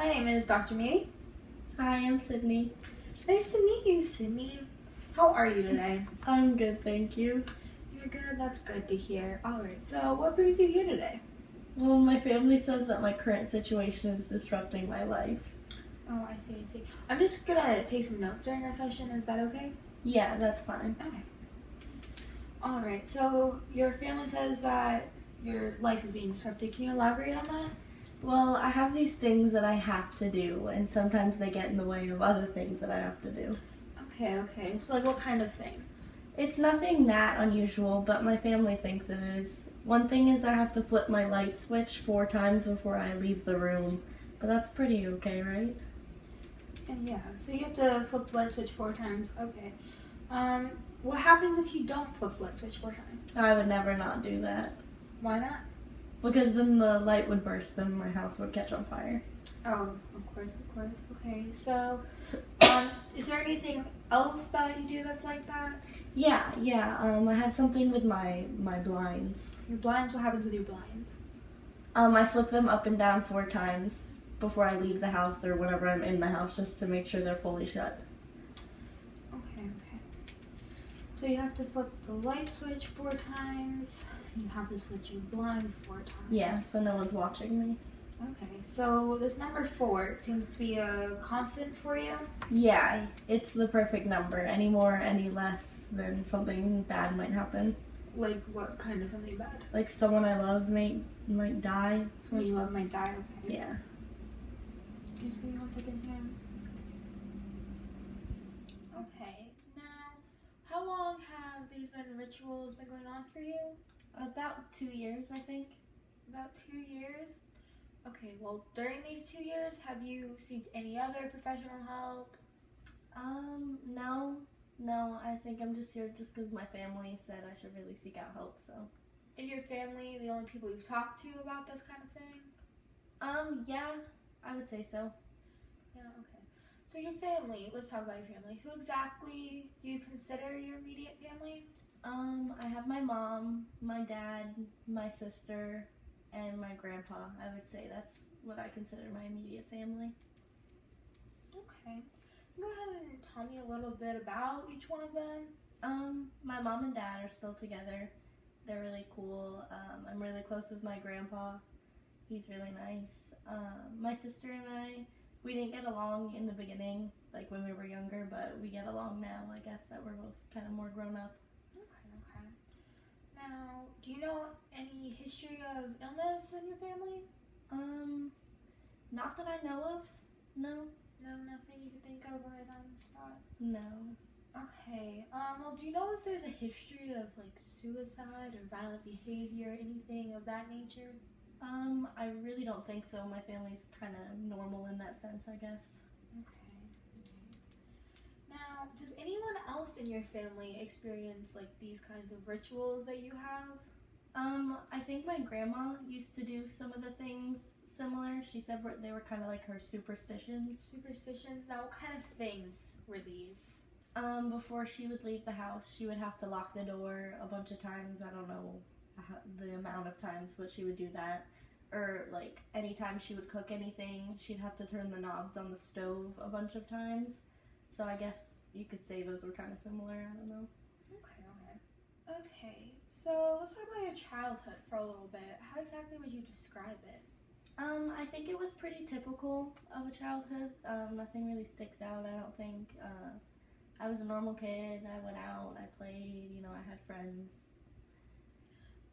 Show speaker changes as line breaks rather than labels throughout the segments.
My name is Dr. Meady.
Hi, I'm Sydney.
Nice to meet you, Sydney. How are you today?
I'm good, thank you.
You're good? That's good to hear. Alright, so what brings you here today?
Well, my family says that my current situation is disrupting my life.
Oh, I see. I'm just gonna take some notes during our session. Is that okay?
Yeah, that's fine.
Okay. Alright, so your family says that your life is being disrupted. Can you elaborate on that?
Well, I have these things that I have to do, and sometimes they get in the way of other things that I have to do.
Okay. So, like, what kind of things?
It's nothing that unusual, but my family thinks it is. One thing is I have to flip my light switch 4 times before I leave the room, but that's pretty okay, right?
And yeah, so you have to flip the light switch 4 times. Okay. What happens if you don't flip the light switch 4 times?
I would never not do that,
Why not?
because then the light would burst and my house would catch on fire.
Oh, of course. Okay, so, is there anything else that you do that's like that?
Yeah. I have something with my blinds.
Your blinds, what happens with your blinds?
I flip them up and down 4 times before I leave the house or whenever I'm in the house, just to make sure they're fully shut.
Okay. So you have to flip the light switch 4 times. You have to switch your blinds 4 times.
Yeah, so no one's watching me.
Okay, so this number 4 seems to be a constant for you.
Yeah, it's the perfect number. Any more, any less, then something bad might happen.
Like, what kind of something bad?
Like someone I love might die.
Someone you love might die, okay.
Yeah.
Just give me 1 second here. Okay, now, how long have these rituals been going on for you?
About 2 years, I think.
About 2 years? Okay, well, during these 2 years, have you sought any other professional help?
No, I think I'm just here just because my family said I should really seek out help, so.
Is your family the only people you've talked to about this kind of thing?
Yeah, I would say so.
Yeah, okay. So your family, let's talk about your family. Who exactly do you consider your immediate family?
I have my mom, my dad, my sister, and my grandpa. I would say that's what I consider my immediate family.
Okay. Go ahead and tell me a little bit about each one of them.
My mom and dad are still together. They're really cool. I'm really close with my grandpa. He's really nice. My sister and I, we didn't get along in the beginning, like when we were younger, but we get along now. I guess that we're both kind of more grown up.
Okay. Now, do you know any history of illness in your family?
Not that I know of. No.
No, nothing you can think of right on the spot?
No.
Okay. Well, do you know if there's a history of, like, suicide or violent behavior, anything of that nature?
I really don't think so. My family's kind of normal in that sense, I guess.
Okay. Now, does anyone else in your family experience, like, these kinds of rituals that you have?
I think my grandma used to do some of the things similar. She said they were kind of like her superstitions.
Superstitions? Now, what kind of things were these?
Before she would leave the house, she would have to lock the door a bunch of times. I don't know the amount of times, but she would do that. Or, like, anytime she would cook anything, she'd have to turn the knobs on the stove a bunch of times. So I guess you could say those were kind of similar. I don't know.
Okay, so let's talk about your childhood for a little bit. How exactly would you describe it?
I think it was pretty typical of a childhood. Nothing really sticks out, I don't think. I was a normal kid. I went out, I played, I had friends.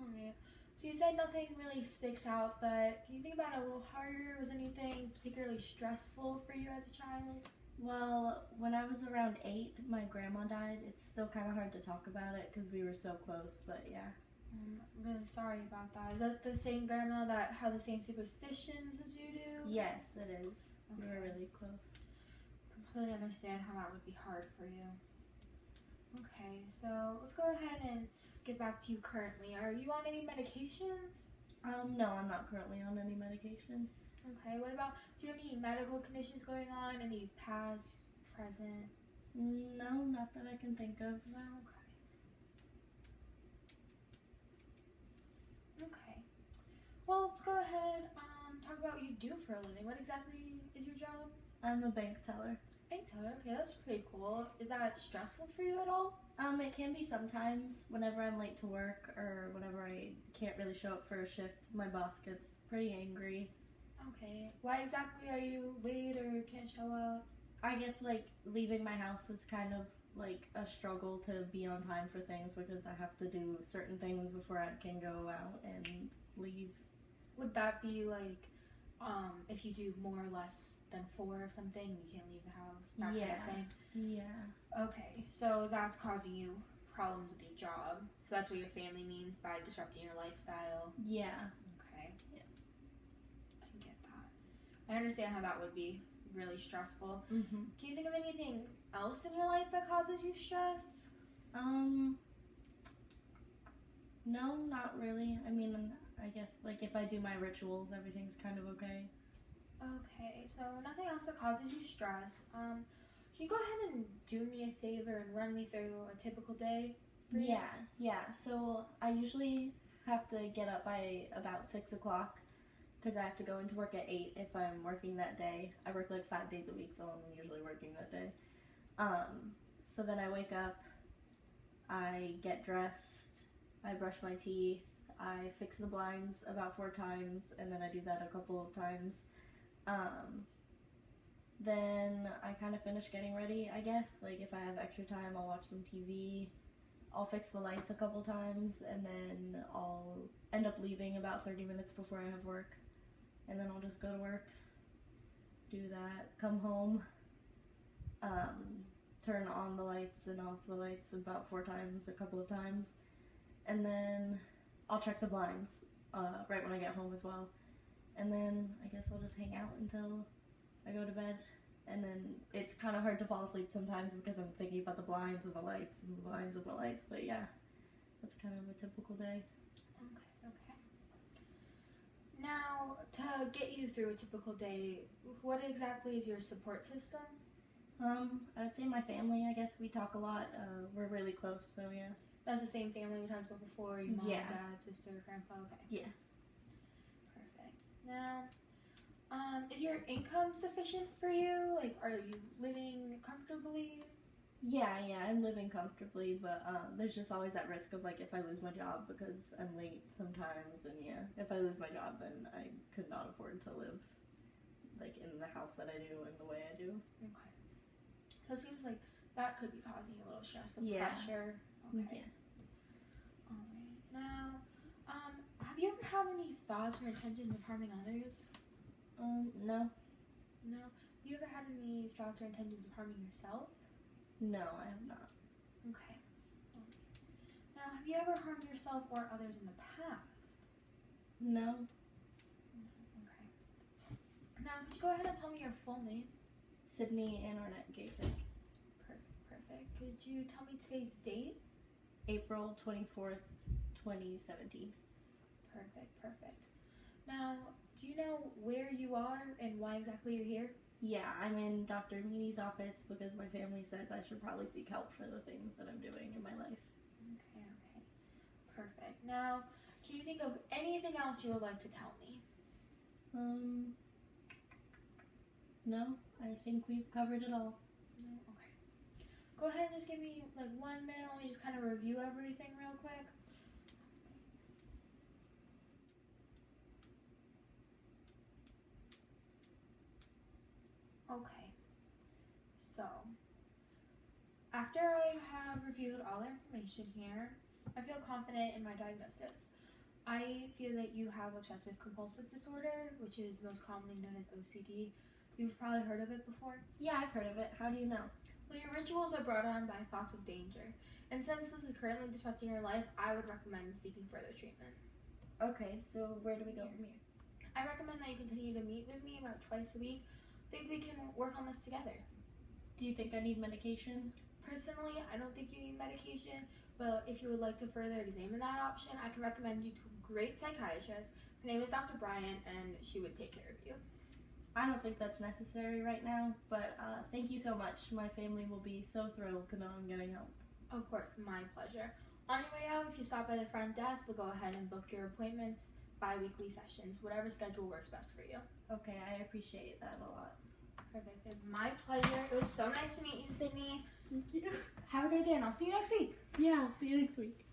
Alright. So you said nothing really sticks out, but can you think about it a little harder? Was anything particularly stressful for you as a child?
Well, when I was around 8, my grandma died. It's still kind of hard to talk about it because we were so close, but yeah.
I'm really sorry about that. Is that the same grandma that had the same superstitions as you do?
Yes, it is.
Okay.
We were really close.
Completely understand how that would be hard for you. Okay, so let's go ahead and get back to you currently. Are you on any medications?
No, I'm not currently on any medication.
Okay, what about, do you have any medical conditions going on? Any past, present?
No, not that I can think of.
No, okay. Well, let's go ahead. talk about what you do for a living. What exactly is your job?
I'm a bank teller.
Bank teller. Okay, that's pretty cool. Is that stressful for you at all?
It can be sometimes whenever I'm late to work or whenever I can't really show up for a shift. My boss gets pretty angry.
Okay. Why exactly are you late or can't show up?
I guess like leaving my house is kind of like a struggle to be on time for things because I have to do certain things before I can go out and leave.
Would that be like, if you do more or less than 4 or something, you can't leave the house? That kind of thing?
Yeah.
Okay, so that's causing you problems with your job. So that's what your family means by disrupting your lifestyle.
Yeah.
Okay.
Yeah.
I get that. I understand how that would be really stressful.
Mhm.
Can you think of anything else in your life that causes you stress?
No, not really. I mean, I guess like if I do my rituals, everything's kind of okay.
Okay, so nothing else that causes you stress. Can you go ahead and do me a favor and run me through a typical day for you?
Yeah. So I usually have to get up by about 6 o'clock because I have to go into work at 8 if I'm working that day. I work like 5 days a week, so I'm usually working that day. So then I wake up, I get dressed, I brush my teeth, I fix the blinds about 4 times, and then I do that a couple of times. Then I kind of finish getting ready, I guess. Like if I have extra time, I'll watch some TV. I'll fix the lights a couple times, and then I'll end up leaving about 30 minutes before I have work. And then I'll just go to work, do that, come home, turn on the lights and off the lights about 4 times, a couple of times. And then I'll check the blinds right when I get home as well. And then I guess I'll just hang out until I go to bed. And then it's kind of hard to fall asleep sometimes because I'm thinking about the blinds and the lights and the blinds and the lights. But yeah, that's kind of a typical day.
Okay. Now, to get you through a typical day, what exactly is your support system?
I would say my family, I guess. We talk a lot. We're really close, so yeah.
That's the same family we talked about before, your mom,
Yeah.
dad, sister, grandpa, okay.
Yeah.
Perfect. Now, is your income sufficient for you? Like, are you living comfortably?
Yeah, I'm living comfortably, but there's just always that risk of like if I lose my job because I'm late sometimes, then yeah, if I lose my job, then I could not afford to live like in the house that I do and the way I do.
Okay. So it seems like that could be causing you a little stress, the
Yeah.
pressure. Okay.
Yeah.
Alright. Now, have you ever had any thoughts or intentions of harming others?
No.
No. Have you ever had any thoughts or intentions of harming yourself?
No, I have not.
Okay. Now, have you ever harmed yourself or others in the past?
No.
Okay. Now, could you go ahead and tell me your full name?
Sydney Ann Arnett Gasek.
Perfect. Could you tell me today's date?
April 24th, 2017.
Perfect. Now, do you know where you are and why exactly you're here?
Yeah, I'm in Dr. Meany's office because my family says I should probably seek help for the things that I'm doing in my life.
Okay. Perfect. Now, can you think of anything else you would like to tell me?
No, I think we've covered it all.
No? Okay. Go ahead and just give me like 1 minute. Let me just kind of review everything real quick. Okay. So, after I have reviewed all the information here, I feel confident in my diagnosis. I feel that you have obsessive compulsive disorder, which is most commonly known as OCD. You've probably heard of it before.
Yeah, I've heard of it. How do you know?
Well, your rituals are brought on by thoughts of danger. And since this is currently disrupting your life, I would recommend seeking further treatment.
Okay, so where do we go from here?
I recommend that you continue to meet with me about twice a week. I think we can work on this together.
Do you think I need medication?
Personally, I don't think you need medication, but if you would like to further examine that option, I can recommend you to a great psychiatrist. Her name is Dr. Bryant, and she would take care of you.
I don't think that's necessary right now, but thank you so much. My family will be so thrilled to know I'm getting help.
Of course, my pleasure. On your way out, if you stop by the front desk, we'll go ahead and book your appointment bi-weekly sessions, whatever schedule works best for you.
Okay, I appreciate that a lot.
Perfect. It's my pleasure. It was so nice to meet you, Sydney.
Thank you.
Have a great day, and I'll see you next week.
Yeah, I'll see you next week.